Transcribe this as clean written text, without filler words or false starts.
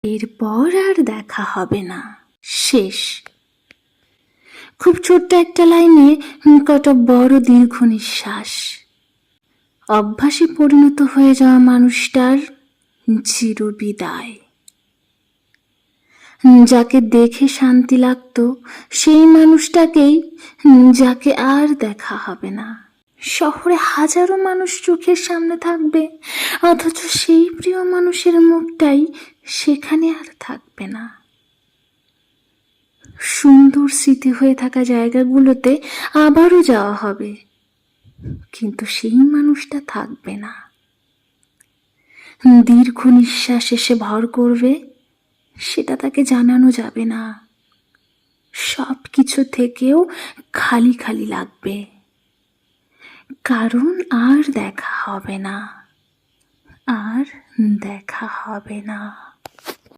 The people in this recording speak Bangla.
এরপর আর দেখা হবে না, শেষ। খুব ছোট্ট একটা লাইনে কত বড় দীর্ঘ নিঃশ্বাস। অভ্যাসে পরিণত হয়ে যাওয়া মানুষটার চিরবিদায়। যাকে দেখে শান্তি লাগতো সেই মানুষটাকেই যাকে আর দেখা হবে না। শহরে হাজারো মানুষ চোখের সামনে থাকবে, অথচ সেই প্রিয় মানুষের মুখটাই সেখানে আর থাকবে না। সুন্দর স্মৃতি হয়ে থাকা জায়গাগুলোতে আবারও যাওয়া হবে, কিন্তু সেই মানুষটা থাকবে না। দীর্ঘ নিঃশ্বাস এসে ভর করবে, সেটা তাকে জানানো যাবে না। সব কিছু থেকেও খালি খালি লাগবে, কারণ আর দেখা হবে না, আর দেখা হবে না।